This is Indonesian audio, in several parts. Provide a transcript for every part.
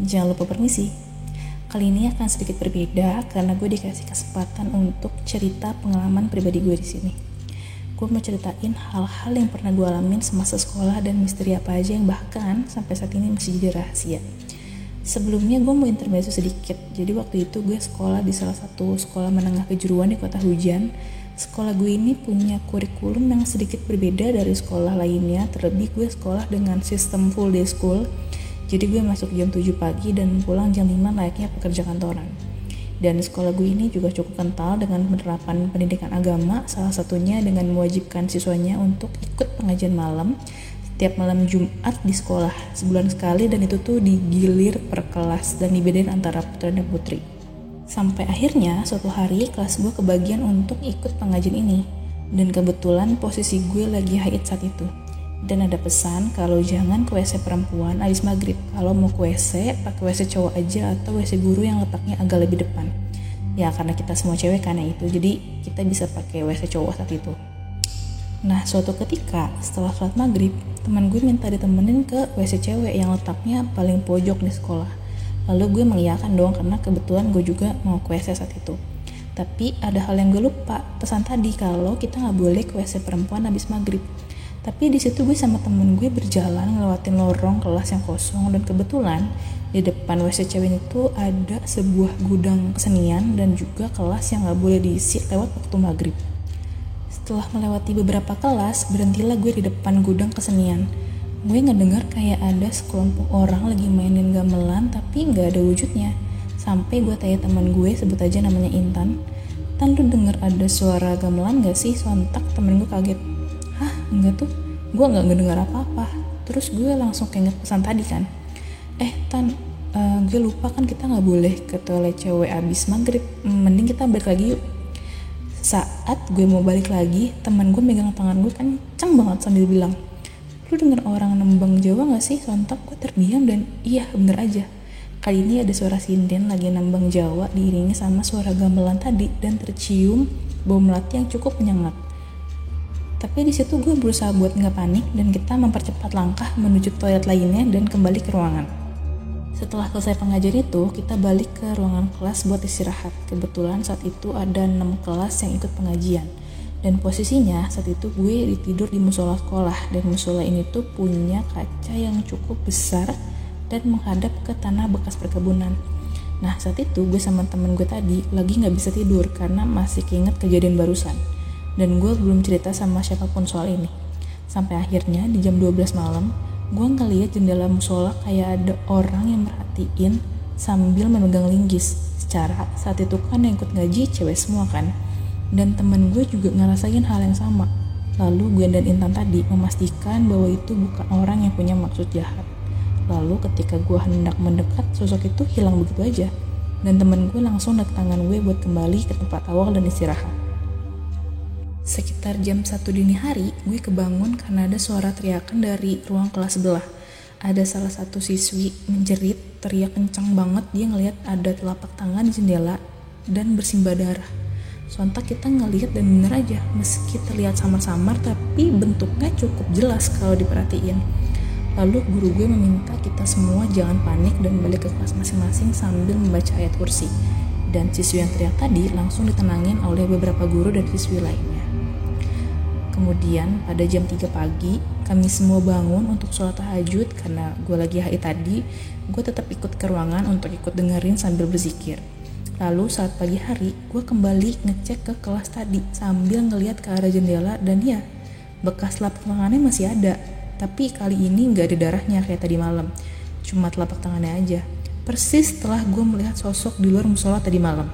Jangan lupa permisi. Kali ini akan sedikit berbeda karena gue dikasih kesempatan untuk cerita pengalaman pribadi gue di sini. Gue mau ceritain hal-hal yang pernah gue alamin semasa sekolah dan misteri apa aja yang bahkan sampai saat ini masih jadi rahasia. Sebelumnya gue mau intermezzo sedikit. Jadi waktu itu gue sekolah di salah satu sekolah menengah kejuruan di kota hujan. Sekolah gue ini punya kurikulum yang sedikit berbeda dari sekolah lainnya. Terlebih gue sekolah dengan sistem full day school. Jadi gue masuk jam 7 pagi dan pulang jam 5 layaknya pekerja kantoran. Dan sekolah gue ini juga cukup kental dengan penerapan pendidikan agama, salah satunya dengan mewajibkan siswanya untuk ikut pengajian malam setiap malam Jumat di sekolah, sebulan sekali, dan itu tuh digilir per kelas dan dibedain antara putra dan putri. Sampai akhirnya suatu hari kelas gue kebagian untuk ikut pengajian ini, dan kebetulan posisi gue lagi haid saat itu. Dan ada pesan kalau jangan ke WC perempuan habis maghrib. Kalau mau ke WC, pakai WC cowok aja atau WC guru yang letaknya agak lebih depan. Ya karena kita semua cewek kan ya itu, jadi kita bisa pakai WC cowok saat itu. Nah suatu ketika setelah sholat maghrib, teman gue minta ditemenin ke WC cewek yang letaknya paling pojok di sekolah. Lalu gue mengiyakan dong karena kebetulan gue juga mau ke WC saat itu. Tapi ada hal yang gue lupa, pesan tadi kalau kita nggak boleh ke WC perempuan habis maghrib. Tapi di situ gue sama temen gue berjalan ngelewatin lorong kelas yang kosong, dan kebetulan di depan WC cewek itu ada sebuah gudang kesenian dan juga kelas yang gak boleh diisi lewat waktu maghrib. Setelah melewati beberapa kelas, berhentilah gue di depan gudang kesenian. Gue ngedengar kayak ada sekelompok orang lagi mainin gamelan tapi gak ada wujudnya. Sampai gue tanya teman gue, sebut aja namanya Intan, "Tan, lu denger ada suara gamelan gak sih?" Sontak temen gue kaget. "Hah? Enggak tuh, gue gak ngedengar apa-apa." Terus gue langsung keinget pesan tadi kan. Tan, gue lupa kan kita gak boleh ke toilet cewek abis maghrib, mending kita balik lagi yuk." Saat gue mau balik lagi, teman gue megang tangan gue kencang banget sambil bilang, "Lu denger orang nembang Jawa gak sih?" Sontak gue terdiam dan iya bener aja. Kali ini ada suara sinden lagi nembang Jawa diiringi sama suara gamelan tadi dan tercium bau melati yang cukup menyengat. Tapi di situ gue berusaha buat nggak panik dan kita mempercepat langkah menuju toilet lainnya dan kembali ke ruangan. Setelah selesai pengajian itu, kita balik ke ruangan kelas buat istirahat. Kebetulan saat itu ada 6 kelas yang ikut pengajian. Dan posisinya saat itu gue tidur di musola sekolah, dan musola ini tuh punya kaca yang cukup besar dan menghadap ke tanah bekas perkebunan. Nah saat itu gue sama temen gue tadi lagi nggak bisa tidur karena masih keinget kejadian barusan. Dan gue belum cerita sama siapapun soal ini. Sampai akhirnya di jam 12 malam, gue ngeliat jendela musola kayak ada orang yang merhatiin sambil memegang linggis. Secara saat itu kan yang ikut ngaji cewek semua kan. Dan temen gue juga ngerasain hal yang sama. Lalu gue dan Intan tadi memastikan bahwa itu bukan orang yang punya maksud jahat. Lalu ketika gue hendak mendekat, sosok itu hilang begitu aja. Dan temen gue langsung naik tangan gue buat kembali ke tempat awal dan istirahat. Sekitar jam 1 dini hari, gue kebangun karena ada suara teriakan dari ruang kelas sebelah. Ada salah satu siswi menjerit, teriak kencang banget. Dia ngelihat ada telapak tangan di jendela dan bersimbah darah. Sontak kita ngelihat dan bener aja, meski terlihat samar-samar tapi bentuknya cukup jelas kalau diperhatiin. Lalu guru gue meminta kita semua jangan panik dan balik ke kelas masing-masing sambil membaca ayat kursi. Dan siswi yang teriak tadi langsung ditenangin oleh beberapa guru dan siswi lainnya. Kemudian pada jam 3 pagi, kami semua bangun untuk sholat tahajud. Karena gue lagi haid tadi, gue tetap ikut ke ruangan untuk ikut dengerin sambil berzikir. Lalu saat pagi hari, gue kembali ngecek ke kelas tadi sambil ngeliat ke arah jendela, dan ya, bekas telapak tangannya masih ada. Tapi kali ini gak ada darahnya kayak tadi malam, cuma telapak tangannya aja. Persis setelah gue melihat sosok di luar musola tadi malam.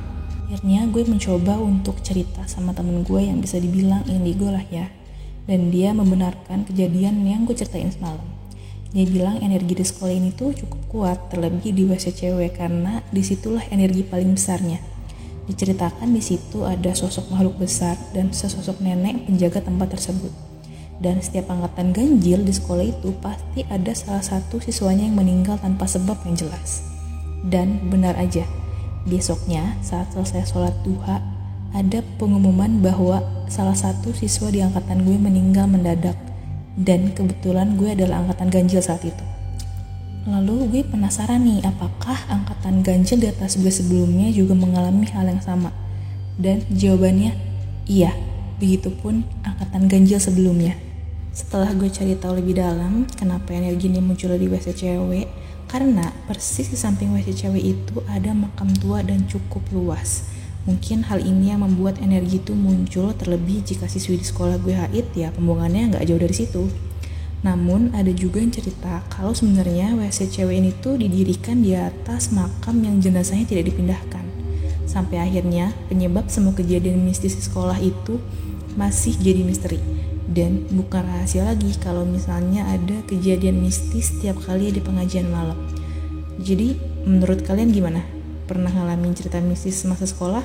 Akhirnya gue mencoba untuk cerita sama temen gue yang bisa dibilang indigo lah ya. Dan dia membenarkan kejadian yang gue ceritain semalam. Dia bilang energi di sekolah ini tuh cukup kuat, terlebih di WC cewek karena disitulah energi paling besarnya. Diceritakan di situ ada sosok makhluk besar dan sesosok nenek penjaga tempat tersebut. Dan setiap angkatan ganjil di sekolah itu pasti ada salah satu siswanya yang meninggal tanpa sebab yang jelas. Dan benar aja, besoknya saat selesai sholat duha, ada pengumuman bahwa salah satu siswa di angkatan gue meninggal mendadak. Dan kebetulan gue adalah angkatan ganjil saat itu. Lalu gue penasaran nih, apakah angkatan ganjil di atas gue sebelumnya juga mengalami hal yang sama? Dan jawabannya iya, begitupun angkatan ganjil sebelumnya. Setelah gue cari tahu lebih dalam kenapa energi ini muncul di WC cewek, karena persis di samping WC cewek itu ada makam tua dan cukup luas. Mungkin hal ini yang membuat energi itu muncul, terlebih jika siswi di sekolah gue haid, ya pembuangannya nggak jauh dari situ. Namun ada juga yang cerita kalau sebenarnya WC cewek ini tuh didirikan di atas makam yang jenazahnya tidak dipindahkan. Sampai akhirnya penyebab semua kejadian mistis di sekolah itu masih jadi misteri. Dan bukan rahasia lagi kalau misalnya ada kejadian mistis setiap kali di pengajian malam. Jadi menurut kalian gimana? Pernah ngalamin cerita mistis masa sekolah?